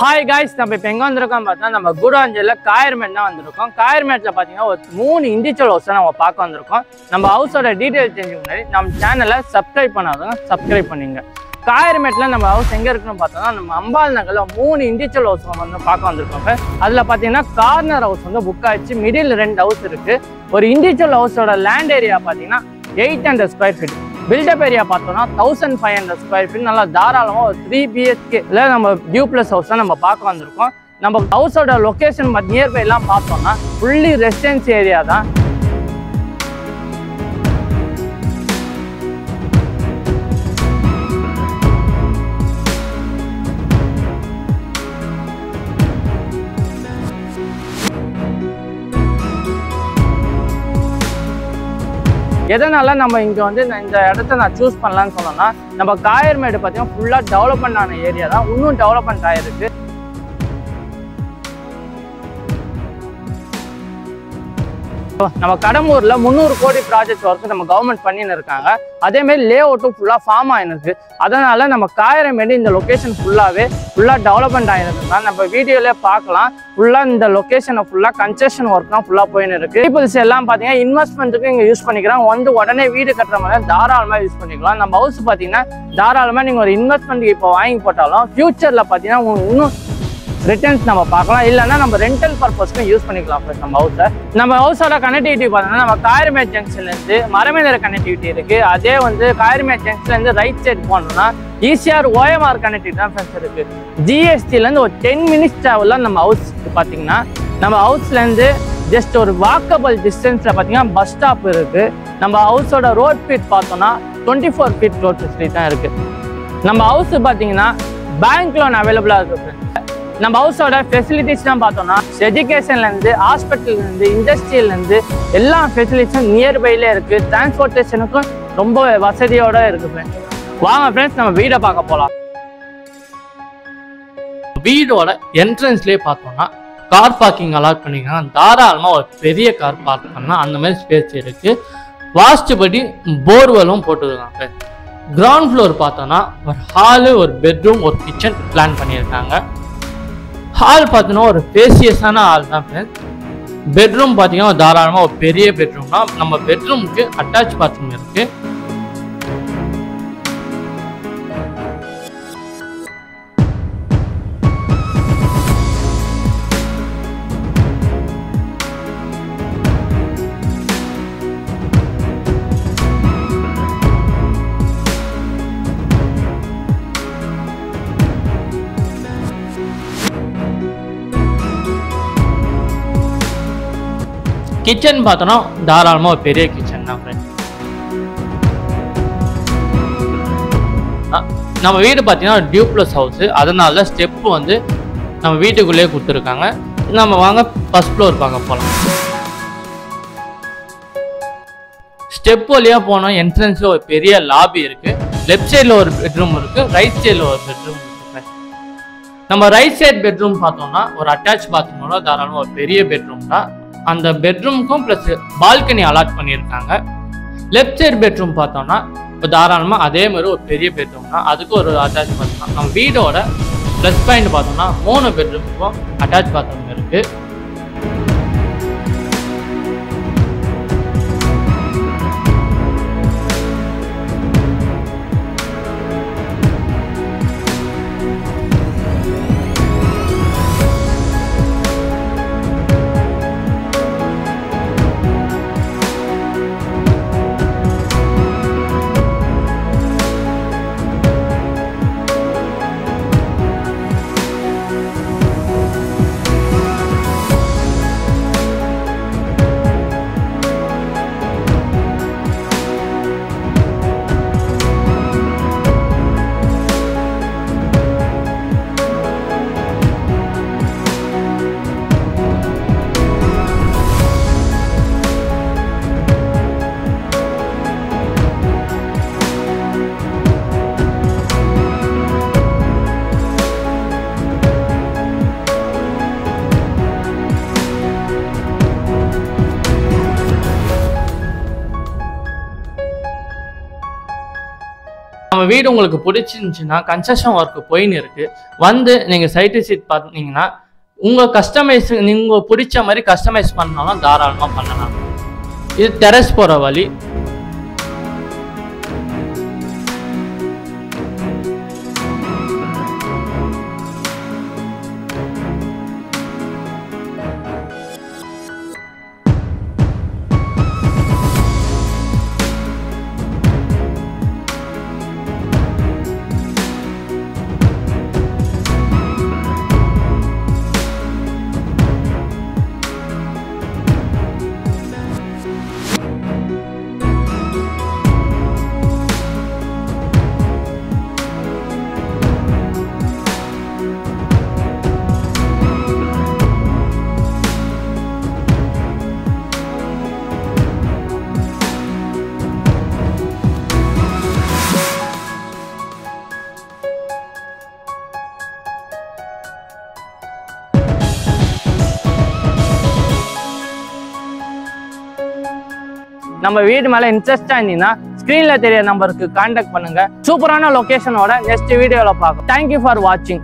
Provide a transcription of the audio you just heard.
Hi guys, நம்ம இப்ப எங்க வந்திருக்கோம் பார்த்தா நம்ம கூடாஞ்சேரியில காயர்மேட் தான் வந்திருக்கோம். காயர்மேட்ல பாத்தீங்கன்னா ஒரு 3 இண்டிவிஜுவல் ஹவுஸ் நம்ம பார்க்க வந்திருக்கோம். நம்ம ஹவுஸோட டீடைல் தெரிஞ்சுக்க முன்னாடி நம்ம சேனலை சப்ஸ்கிரைப் பண்ணாதவங்க சப்ஸ்கிரைப் பண்ணுங்க. காயர்மேட்ல நம்ம ஹவுஸ் எங்க இருக்குன்னு பார்த்தோம்னா நம்ம அம்பாள் நகர்ல 3 இண்டிவிஜுவல் ஹவுஸ் வந்து பார்க்க வந்திருக்கோம். அதுல பாத்தீங்கன்னா கார்னர் ஹவுஸ் வந்து புக் ஆயிடுச்சு, மிடில் 2 ஹவுஸ் இருக்கு. ஒரு இண்டிவிஜுவல் ஹவுஸோட லேண்ட் ஏரியா பாத்தீங்கன்னா 800 ஸ்கொயர் ஃபீட். பில்டப் ஏரியா பார்த்தோம்னா 1500 ஸ்கொயர் ஃபீட். நல்லா தாராளமாக ஒரு 3 BHK நம்ம டியூப்ளஸ் ஹவுஸ் தான் நம்ம பார்க்க வந்திருக்கோம். நம்ம ஹவுஸோட லொக்கேஷன் நியர்பை எல்லாம் பார்த்தோம்னா ஃபுல்லி ரெசிடென்சி ஏரியா தான். எதனால நம்ம இங்க வந்து இந்த இடத்த நான் சூஸ் பண்ணலான்னு சொன்னோம்னா நம்ம காயர்மேடு பார்த்தீங்கன்னா ஃபுல்லா டெவலப்மெண்ட் ஆன ஏரியா தான், இன்னும் டெவலப்மெண்ட் ஆயிருக்கு. நம்ம கடம்பூர்ல 300 கோடி ப்ராஜெக்ட் ஒர்க் நம்ம கவர்மெண்ட் பண்ணின்னு இருக்காங்க. அதே மாதிரி லே அவுட்டும் ஃபுல்லா ஃபார்ம் ஆயிருக்கு. அதனால நம்ம காயர்மேடு இந்த லொகேஷன் ஃபுல்லா டெவலப்மெண்ட் ஆயிருக்கு. நம்ம வீடியோல பார்க்கலாம். ஃபுல்லா இந்த லொகேஷனை ஃபுல்லா கன்ஸ்ட்ரக்ஷன் ஒர்க் தான் ஃபுல்லா போயின்னு இருக்கு. பீப்புள்ஸ் எல்லாம் பாத்தீங்கன்னா இன்வெஸ்ட்மெண்ட்டுக்கு இங்க யூஸ் பண்ணிக்கிறாங்க. வந்து உடனே வீடு கட்டுற மாதிரி தாராளமா யூஸ் பண்ணிக்கலாம். நம்ம ஹவுஸ் பாத்தீங்கன்னா தாராளமா நீங்க ஒரு இன்வெஸ்ட்மெண்ட்டுக்கு இப்போ வாங்கி போட்டாலும் ஃபியூச்சர்ல பாத்தீங்கன்னா இன்னும் ரிட்டர்ன்ஸ் நம்ம பார்க்கலாம், இல்லைன்னா நம்ம ரெண்டல் பர்பஸ்க்கு யூஸ் பண்ணிக்கலாம். நம்ம ஹவுஸை நம்ம ஹவுஸோட கனெக்டிவிட்டி பார்த்தோம்னா நம்ம காயர்மேட் ஜங்ஷன்லேருந்து மரமேந்திர கனெக்டிவிட்டி இருக்குது. அதே வந்து காயர்மேட் ஜங்ஷன்லேருந்து ரைட் சைட் போனோம்னா ஈசிஆர் OMR கனெக்டிவிட்டி தான் ஃப்ரெண்ட்ஸ் இருக்குது. GSTலேருந்து ஒரு 10 minutes ட்ராவலில் நம்ம ஹவுஸ் பார்த்தீங்கன்னா நம்ம ஹவுஸ்லேருந்து ஜஸ்ட் ஒரு வாக்கபிள் டிஸ்டன்ஸில் பார்த்தீங்கன்னா பஸ் ஸ்டாப் இருக்குது. நம்ம ஹவுஸோட ரோட் ஃபீட் பார்த்தோம்னா 24 feet ரோட் ஃபெசிலிட்டி தான் இருக்குது. நம்ம ஹவுஸ் பார்த்தீங்கன்னா பேங்க் லோன் அவைலபிளாக இருக்குது. நம்ம ஹவுஸோட ஃபெசிலிட்டிஸ் தான் பார்த்தோம்னா எஜுகேஷன்லேருந்து ஹாஸ்பிட்டல்லேருந்து இண்டஸ்ட்ரியல்லேருந்து எல்லா ஃபெசிலிட்டிஸும் நியர்பைலே இருக்குது. டிரான்ஸ்போர்ட்டேஷனுக்கும் ரொம்ப வசதியோடு இருக்குது. வாங்க ஃப்ரெண்ட்ஸ் நம்ம வீடை பார்க்க போகலாம். வீடோட என்ட்ரன்ஸ்லேயே பார்த்தோம்னா கார் பார்க்கிங் அலாட் பண்ணிக்கலாம். தாராளமாக ஒரு பெரிய கார் பார்க் பண்ணால் அந்த மாதிரி ஸ்பேஸ் இருக்குது. வாஸ்துபடி போர்வெலும் போட்டுருக்காங்க. கிரவுண்ட் ஃப்ளோர் பார்த்தோன்னா ஒரு ஹாலு, ஒரு பெட்ரூம், ஒரு கிச்சன் பிளான் பண்ணியிருக்காங்க. ஹால் பார்த்தீங்கன்னா ஒரு ஸ்பேசியஸான ஹால் தான் ஃப்ரெண்ட்ஸ். பெட்ரூம் பார்த்தீங்கன்னா தாராளமாக ஒரு பெரிய பெட்ரூம் தான். நம்ம பெட்ரூமுக்கு அட்டாச் பாத்ரூம் இருக்குது. கிச்சன் பார்த்தோன்னா தாராளமாக ஒரு பெரிய கிச்சன் தான் ஃப்ரெண்ட்ஸ். நம்ம வீடு பார்த்தீங்கன்னா டியூப்ளஸ் ஹவுஸு, அதனால ஸ்டெப்பு வந்து நம்ம வீட்டுக்குள்ளேயே கொடுத்துருக்காங்க. நம்ம வாங்க ஃபர்ஸ்ட் ஃப்ளோர் பார்க்க போகலாம். ஸ்டெப் வழியாக போனோம். என்ட்ரன்ஸில் ஒரு பெரிய லாபி இருக்குது. லெஃப்ட் சைடில் ஒரு பெட்ரூம் இருக்குது, ரைட் சைடில் ஒரு பெட்ரூம் இருக்குது. நம்ம ரைட் சைட் பெட்ரூம் பார்த்தோம்னா ஒரு அட்டாச் பாத்ரூமோட தாராளமாக ஒரு பெரிய பெட்ரூம் தான். அந்த பெட்ரூமுக்கும் ப்ளஸ் பால்கனி அலாட் பண்ணியிருக்காங்க. லெஃப்ட் சைடு பெட்ரூம் பார்த்தோம்னா இப்போ தாராளமாக அதே மாதிரி ஒரு பெரிய பெட்ரூம் தான், அதுக்கு ஒரு அட்டாச் பாத்ரூம். நம்ம வீடோட ப்ளஸ் பாயிண்ட் பார்த்தோம்னா 3 பெட்ரூமுக்கும் அட்டாச் பாத்ரூம் இருக்குது. வீடு உங்களுக்கு பிடிச்சிருந்துச்சுன்னா கன்ஸ்ட்ரக்ஷன் ஒர்க் போயின்னு இருக்கு. வந்து நீங்கள் சைட் விசிட் பார்த்தீங்கன்னா உங்கள் கஸ்டமைஸ் நீங்கள் பிடிச்ச மாதிரி கஸ்டமைஸ் பண்ணாலும் தாராளமாக பண்ணலாம். இது டெரஸ் போகிற வழி. நம்ம வீடு மேலே இன்ட்ரெஸ்டாக இருந்தீங்கன்னா ஸ்க்ரீனில் தெரிய நம்பருக்கு கான்டாக்ட் பண்ணுங்க. சூப்பரான லொக்கேஷனோட நெக்ஸ்ட் வீடியோவில் பார்க்கலாம். தேங்க்யூ ஃபார் வாட்சிங்.